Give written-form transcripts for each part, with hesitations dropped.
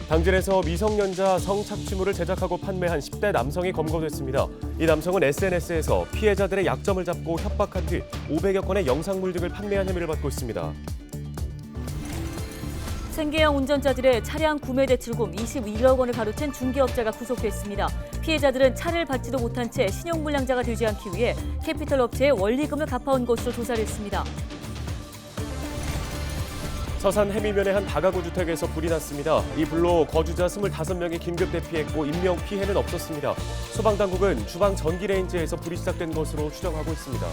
당진에서 미성년자 성착취물을 제작하고 판매한 10대 남성이 검거됐습니다. 이 남성은 SNS에서 피해자들의 약점을 잡고 협박한 뒤 500여 건의 영상물 등을 판매한 혐의를 받고 있습니다. 생계형 운전자들의 차량 구매 대출금 21억 원을 가로챈 중개업자가 구속됐습니다. 피해자들은 차를 받지도 못한 채 신용불량자가 되지 않기 위해 캐피털 업체에 원리금을 갚아온 것으로 조사를 했습니다. 서산 해미면의 한 다가구 주택에서 불이 났습니다. 이 불로 거주자 25명이 긴급 대피했고 인명 피해는 없었습니다. 소방당국은 주방 전기레인지에서 불이 시작된 것으로 추정하고 있습니다.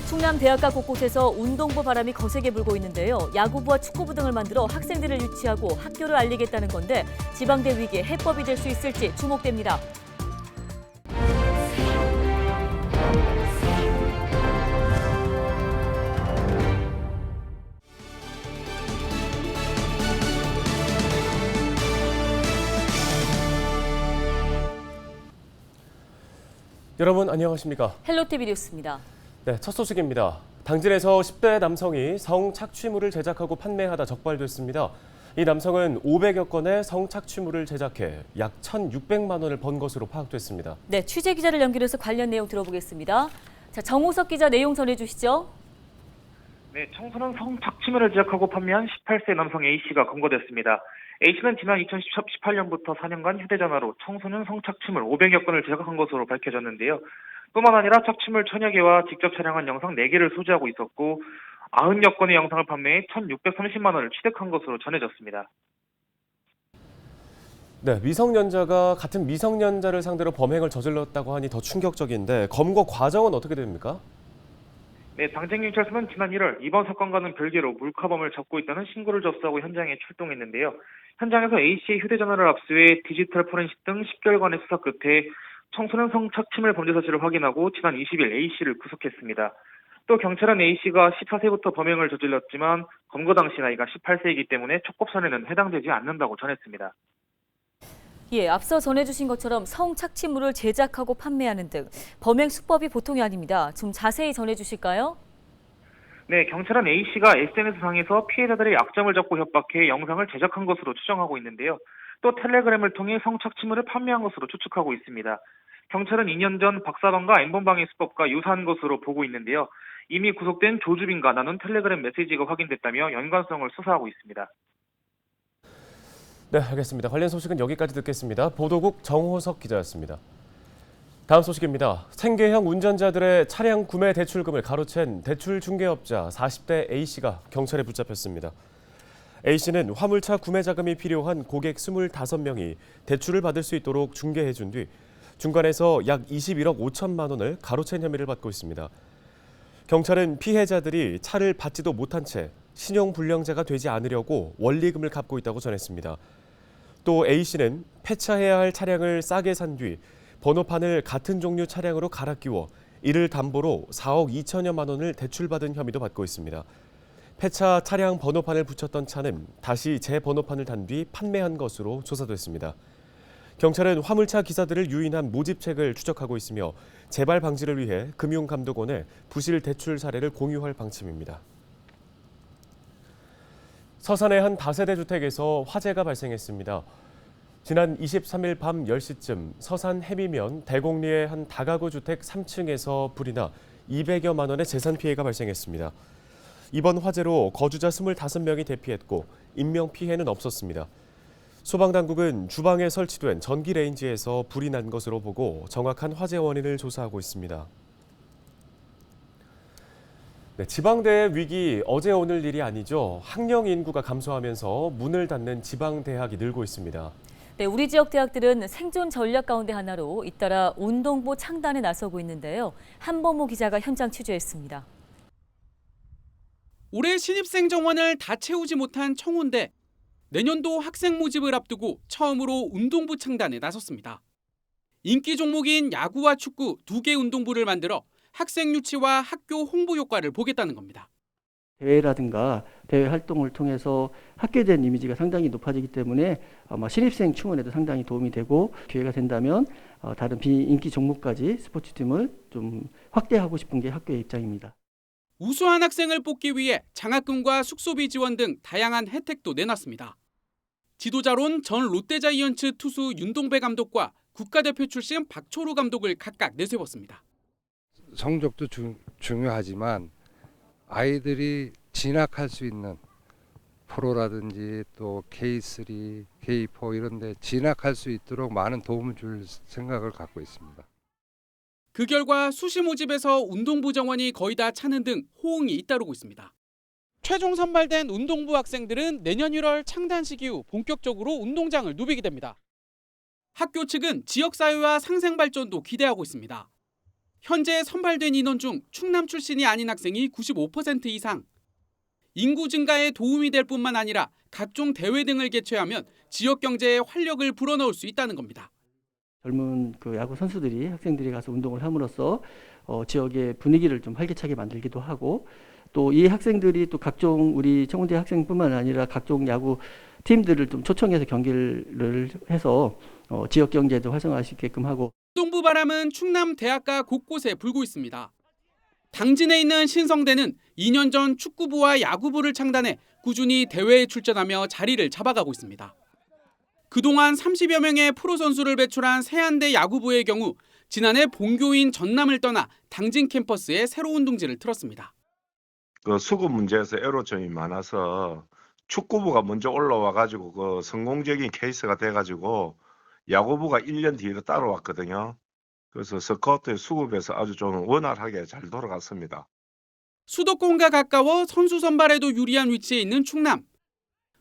충남 대학가 곳곳에서 운동부 바람이 거세게 불고 있는데요. 야구부와 축구부 등을 만들어 학생들을 유치하고 학교를 알리겠다는 건데 지방대 위기에 해법이 될 수 있을지 주목됩니다. 여러분 안녕하십니까? 헬로티비 뉴스입니다. 네, 첫 소식입니다. 당진에서 10대 남성이 성착취물을 제작하고 판매하다 적발됐습니다. 이 남성은 500여 건의 성착취물을 제작해 약 1,600만 원을 번 것으로 파악됐습니다. 네, 취재 기자를 연결해서 관련 내용 들어보겠습니다. 자, 정호석 기자 내용 전해주시죠. 네, 청소년 성착취물을 제작하고 판매한 18세 남성 A씨가 검거됐습니다. A씨는 지난 2018년부터 4년간 휴대전화로 청소년 성착취물 500여 건을 제작한 것으로 밝혀졌는데요. 뿐만 아니라 착취물 1000여 개와 직접 촬영한 영상 4개를 소지하고 있었고 90여 건의 영상을 판매해 1,630만 원을 취득한 것으로 전해졌습니다. 네, 미성년자가 같은 미성년자를 상대로 범행을 저질렀다고 하니 더 충격적인데 검거 과정은 어떻게 됩니까? 네, 당진경찰서는 지난 1월 이번 사건과는 별개로 몰카범을 잡고 있다는 신고를 접수하고 현장에 출동했는데요. 현장에서 A씨의 휴대전화를 압수해 디지털 포렌식 등 10개월간의 수사 끝에 청소년 성착취물 범죄 사실을 확인하고 지난 20일 A씨를 구속했습니다. 또 경찰은 A씨가 14세부터 범행을 저질렀지만 검거 당시 나이가 18세이기 때문에 촉법선에는 해당되지 않는다고 전했습니다. 예, 앞서 전해주신 것처럼 성착취물을 제작하고 판매하는 등 범행 수법이 보통이 아닙니다. 좀 자세히 전해주실까요? 네, 경찰은 A씨가 SNS상에서 피해자들의 약점을 잡고 협박해 영상을 제작한 것으로 추정하고 있는데요. 또 텔레그램을 통해 성착취물을 판매한 것으로 추측하고 있습니다. 경찰은 2년 전 박사방과 N번방의 수법과 유사한 것으로 보고 있는데요. 이미 구속된 조주빈과 나눈 텔레그램 메시지가 확인됐다며 연관성을 수사하고 있습니다. 네, 알겠습니다. 관련 소식은 여기까지 듣겠습니다. 보도국 정호석 기자였습니다. 다음 소식입니다. 생계형 운전자들의 차량 구매 대출금을 가로챈 대출 중개업자 40대 A씨가 경찰에 붙잡혔습니다. A씨는 화물차 구매 자금이 필요한 고객 25명이 대출을 받을 수 있도록 중개해준 뒤 중간에서 약 21억 5천만 원을 가로챈 혐의를 받고 있습니다. 경찰은 피해자들이 차를 받지도 못한 채 신용불량자가 되지 않으려고 원리금을 갚고 있다고 전했습니다. 또 A씨는 폐차해야 할 차량을 싸게 산 뒤 번호판을 같은 종류 차량으로 갈아 끼워 이를 담보로 4억 2천여만 원을 대출받은 혐의도 받고 있습니다. 폐차 차량 번호판을 붙였던 차는 다시 재번호판을 단 뒤 판매한 것으로 조사됐습니다. 경찰은 화물차 기사들을 유인한 모집책을 추적하고 있으며 재발 방지를 위해 금융감독원에 부실 대출 사례를 공유할 방침입니다. 서산의 한 다세대 주택에서 화재가 발생했습니다. 지난 23일 밤 10시쯤 서산 해미면 대곡리의 한 다가구 주택 3층에서 불이 나 200여만 원의 재산 피해가 발생했습니다. 이번 화재로 거주자 25명이 대피했고 인명 피해는 없었습니다. 소방당국은 주방에 설치된 전기레인지에서 불이 난 것으로 보고 정확한 화재 원인을 조사하고 있습니다. 네, 지방대의 위기 어제 오늘 일이 아니죠. 학령 인구가 감소하면서 문을 닫는 지방대학이 늘고 있습니다. 네, 우리 지역 대학들은 생존 전략 가운데 하나로 잇따라 운동부 창단에 나서고 있는데요. 한범호 기자가 현장 취재했습니다. 올해 신입생 정원을 다 채우지 못한 청운대. 내년도 학생 모집을 앞두고 처음으로 운동부 창단에 나섰습니다. 인기 종목인 야구와 축구 2개 운동부를 만들어 학생 유치와 학교 홍보 효과를 보겠다는 겁니다. 대회라든가 대회 활동을 통해서 학교에 대한 이미지가 상당히 높아지기 때문에 아마 신입생 충원에도 상당히 도움이 되고 기회가 된다면 다른 비인기 종목까지 스포츠팀을 좀 확대하고 싶은 게 학교의 입장입니다. 우수한 학생을 뽑기 위해 장학금과 숙소비 지원 등 다양한 혜택도 내놨습니다. 지도자론 전 롯데자이언츠 투수 윤동배 감독과 국가대표 출신 박초루 감독을 각각 내세웠습니다. 성적도 중요하지만 아이들이 진학할 수 있는 프로라든지 또 K3, K4 이런 데 진학할 수 있도록 많은 도움을 줄 생각을 갖고 있습니다. 그 결과 수시 모집에서 운동부 정원이 거의 다 차는 등 호응이 잇따르고 있습니다. 최종 선발된 운동부 학생들은 내년 1월 창단 시기 후 본격적으로 운동장을 누비게 됩니다. 학교 측은 지역사회와 상생발전도 기대하고 있습니다. 현재 선발된 인원 중 충남 출신이 아닌 학생이 95% 이상. 인구 증가에 도움이 될 뿐만 아니라 각종 대회 등을 개최하면 지역 경제에 활력을 불어넣을 수 있다는 겁니다. 젊은 야구 선수들이 학생들이 가서 운동을 함으로써 지역의 분위기를 좀 활기차게 만들기도 하고 또 이 학생들이 또 각종 우리 청운대 학생뿐만 아니라 각종 야구 팀들을 좀 초청해서 경기를 해서 지역 경제도 활성화할 수 있게끔 하고 운동부 바람은 충남 대학가 곳곳에 불고 있습니다. 당진에 있는 신성대는 2년 전 축구부와 야구부를 창단해 꾸준히 대회에 출전하며 자리를 잡아가고 있습니다. 그동안 30여 명의 프로 선수를 배출한 세안대 야구부의 경우 지난해 본교인 전남을 떠나 당진 캠퍼스에 새로운 둥지를 틀었습니다. 그 수급 문제에서 애로점이 많아서 축구부가 먼저 올라와가지고 그 성공적인 케이스가 돼가지고 야구부가 1년 뒤에 따라왔거든요. 그래서 스카우트 수급에서 아주 좀 원활하게 잘 돌아갔습니다. 수도권과 가까워 선수 선발에도 유리한 위치에 있는 충남.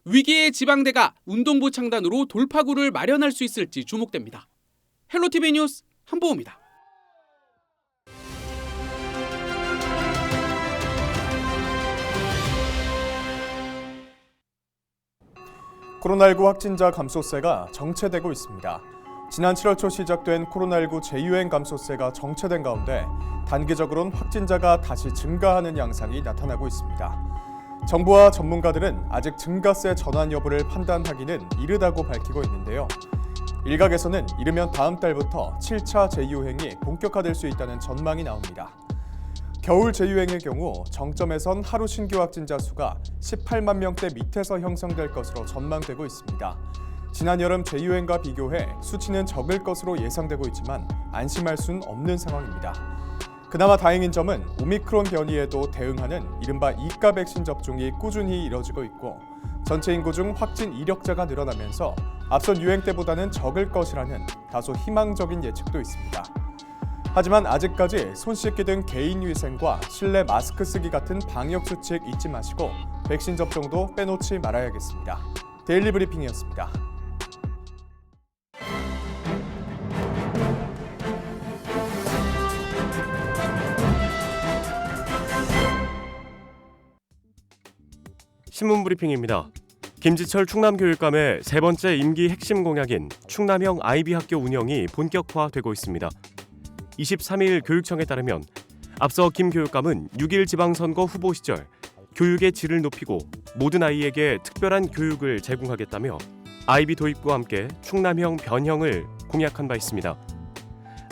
위기의 지방대가 운동부 창단으로 돌파구를 마련할 수 있을지 주목됩니다. 헬로티비 뉴스 한보우입니다. 코로나19 확진자 감소세가 정체되고 있습니다. 지난 7월 초 시작된 코로나19 재유행 감소세가 정체된 가운데 단기적으로는 확진자가 다시 증가하는 양상이 나타나고 있습니다. 정부와 전문가들은 아직 증가세 전환 여부를 판단하기는 이르다고 밝히고 있는데요. 일각에서는 이르면 다음 달부터 7차 재유행이 본격화될 수 있다는 전망이 나옵니다. 겨울 재유행의 경우 정점에선 하루 신규 확진자 수가 18만 명대 밑에서 형성될 것으로 전망되고 있습니다. 지난 여름 재유행과 비교해 수치는 적을 것으로 예상되고 있지만 안심할 수는 없는 상황입니다. 그나마 다행인 점은 오미크론 변이에도 대응하는 이른바 2가 백신 접종이 꾸준히 이뤄지고 있고 전체 인구 중 확진 이력자가 늘어나면서 앞선 유행 때보다는 적을 것이라는 다소 희망적인 예측도 있습니다. 하지만 아직까지 손 씻기 등 개인 위생과 실내 마스크 쓰기 같은 방역 수칙 잊지 마시고 백신 접종도 빼놓지 말아야겠습니다. 데일리 브리핑이었습니다. 신문 브리핑입니다. 김지철 충남교육감의 세 번째 임기 핵심 공약인 충남형 IB 학교 운영이 본격화되고 있습니다. 23일 교육청에 따르면 앞서 김 교육감은 6일 지방선거 후보 시절 교육의 질을 높이고 모든 아이에게 특별한 교육을 제공하겠다며 IB 도입과 함께 충남형 변형을 공약한 바 있습니다.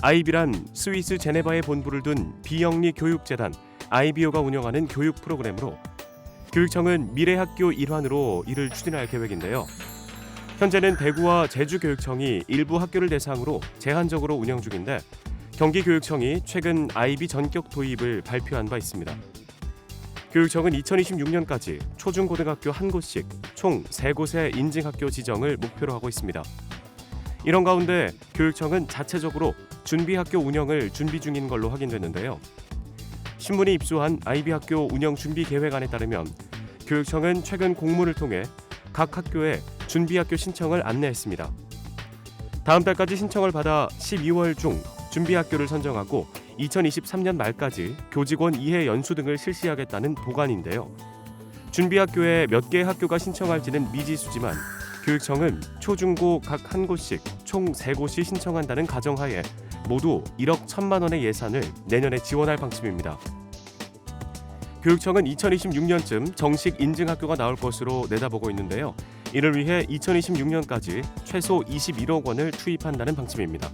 IB란 스위스 제네바에 본부를 둔 비영리 교육재단 IBO가 운영하는 교육 프로그램으로 교육청은 미래학교 일환으로 이를 추진할 계획인데요. 현재는 대구와 제주교육청이 일부 학교를 대상으로 제한적으로 운영 중인데 경기교육청이 최근 IB 전격 도입을 발표한 바 있습니다. 교육청은 2026년까지 초중고등학교 한 곳씩 총 3곳의 인증학교 지정을 목표로 하고 있습니다. 이런 가운데 교육청은 자체적으로 준비학교 운영을 준비 중인 걸로 확인됐는데요. 신문이 입수한 IB 학교 운영 준비 계획안에 따르면 교육청은 최근 공문을 통해 각 학교에 준비학교 신청을 안내했습니다. 다음 달까지 신청을 받아 12월 중 준비학교를 선정하고 2023년 말까지 교직원 2회 연수 등을 실시하겠다는 보관인데요. 준비학교에 몇 개의 학교가 신청할지는 미지수지만 교육청은 초중고 각 한 곳씩 총 3곳이 신청한다는 가정하에 모두 1억 1천만 원의 예산을 내년에 지원할 방침입니다. 교육청은 2026년쯤 정식 인증학교가 나올 것으로 내다보고 있는데요. 이를 위해 2026년까지 최소 21억 원을 투입한다는 방침입니다.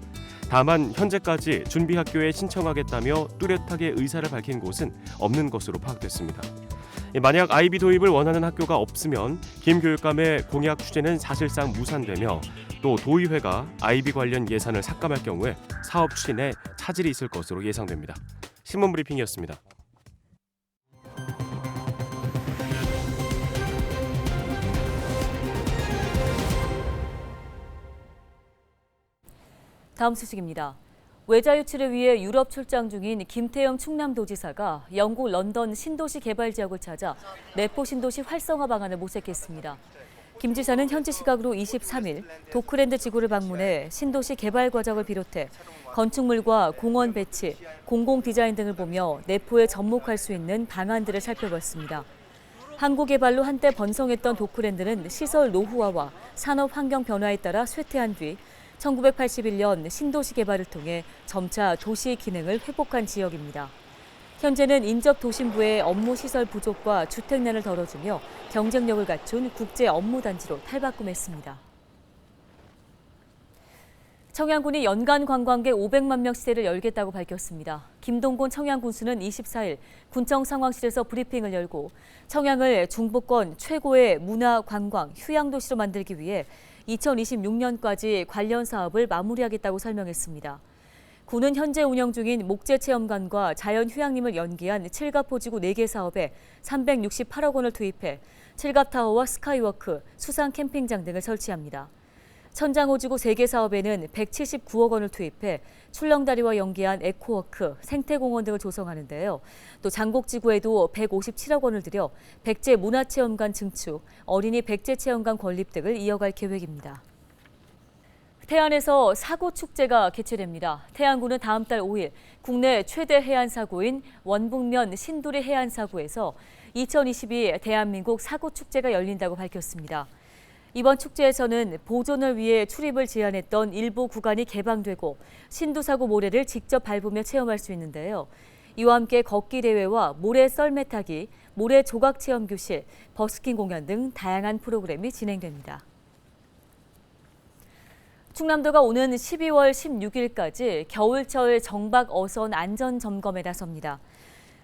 다만 현재까지 준비학교에 신청하겠다며 뚜렷하게 의사를 밝힌 곳은 없는 것으로 파악됐습니다. 만약 아이비 도입을 원하는 학교가 없으면 김 교육감의 공약 추진은 사실상 무산되며 또 도의회가 아이비 관련 예산을 삭감할 경우에 사업 추진에 차질이 있을 것으로 예상됩니다. 신문 브리핑이었습니다. 다음 소식입니다. 외자 유치를 위해 유럽 출장 중인 김태형 충남도지사가 영국 런던 신도시 개발 지역을 찾아 내포 신도시 활성화 방안을 모색했습니다. 김 지사는 현지 시각으로 23일 도크랜드 지구를 방문해 신도시 개발 과정을 비롯해 건축물과 공원 배치, 공공 디자인 등을 보며 내포에 접목할 수 있는 방안들을 살펴봤습니다. 항구 개발로 한때 번성했던 도크랜드는 시설 노후화와 산업 환경 변화에 따라 쇠퇴한 뒤 1981년 신도시 개발을 통해 점차 도시 기능을 회복한 지역입니다. 현재는 인접 도심부의 업무 시설 부족과 주택난을 덜어주며 경쟁력을 갖춘 국제 업무 단지로 탈바꿈했습니다. 청양군이 연간 관광객 500만 명 시대를 열겠다고 밝혔습니다. 김동곤 청양군수는 24일 군청 상황실에서 브리핑을 열고 청양을 중부권 최고의 문화, 관광, 휴양 도시로 만들기 위해 2026년까지 관련 사업을 마무리하겠다고 설명했습니다. 군은 현재 운영 중인 목재체험관과 자연휴양림을 연계한 칠갑포지구 4개 사업에 368억 원을 투입해 칠갑타워와 스카이워크, 수상 캠핑장 등을 설치합니다. 천장호지구 3개 사업에는 179억 원을 투입해 출렁다리와 연계한 에코워크, 생태공원 등을 조성하는데요. 또 장곡지구에도 157억 원을 들여 백제 문화체험관 증축, 어린이 백제체험관 건립 등을 이어갈 계획입니다. 태안에서 사고축제가 개최됩니다. 태안군은 다음 달 5일 국내 최대 해안사고인 원북면 신두리 해안사고에서 2022 대한민국 사고축제가 열린다고 밝혔습니다. 이번 축제에서는 보존을 위해 출입을 제한했던 일부 구간이 개방되고 신두사고 모래를 직접 밟으며 체험할 수 있는데요. 이와 함께 걷기 대회와 모래 썰매 타기, 모래 조각 체험 교실, 버스킹 공연 등 다양한 프로그램이 진행됩니다. 충남도가 오는 12월 16일까지 겨울철 정박 어선 안전 점검에 나섭니다.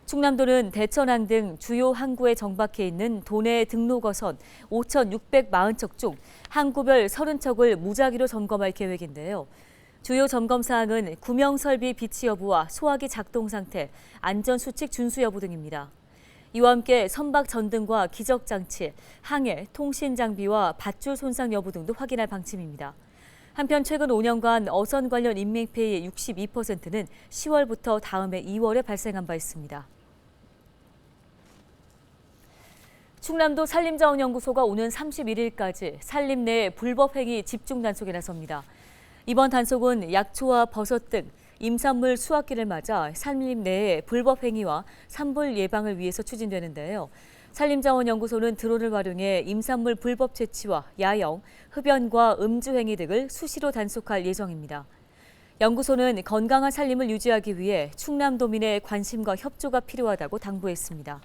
충남도는 대천항 등 주요 항구에 정박해 있는 도내 등록어선 5,640척 중 항구별 30척을 무작위로 점검할 계획인데요. 주요 점검 사항은 구명 설비 비치 여부와 소화기 작동 상태, 안전 수칙 준수 여부 등입니다. 이와 함께 선박 전등과 기적 장치, 항해, 통신 장비와 밧줄 손상 여부 등도 확인할 방침입니다. 한편 최근 5년간 어선 관련 인명 피해의 62%는 10월부터 다음해 2월에 발생한 바 있습니다. 충남도 산림자원연구소가 오는 31일까지 산림 내 불법 행위 집중 단속에 나섭니다. 이번 단속은 약초와 버섯 등 임산물 수확기를 맞아 산림 내의 불법 행위와 산불 예방을 위해서 추진되는데요. 산림자원연구소는 드론을 활용해 임산물 불법 채취와 야영, 흡연과 음주 행위 등을 수시로 단속할 예정입니다. 연구소는 건강한 산림을 유지하기 위해 충남도민의 관심과 협조가 필요하다고 당부했습니다.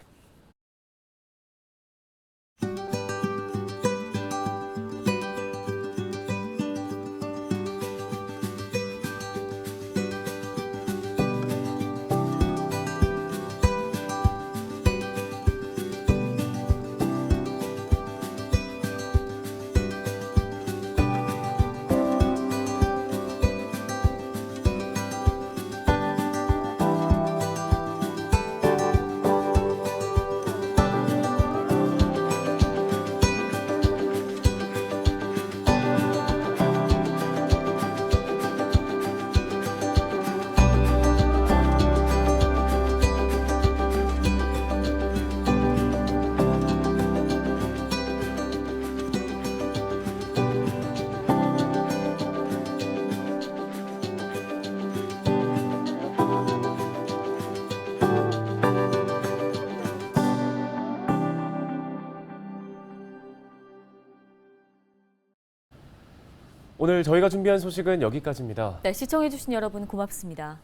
오늘 저희가 준비한 소식은 여기까지입니다. 네, 시청해주신 여러분 고맙습니다.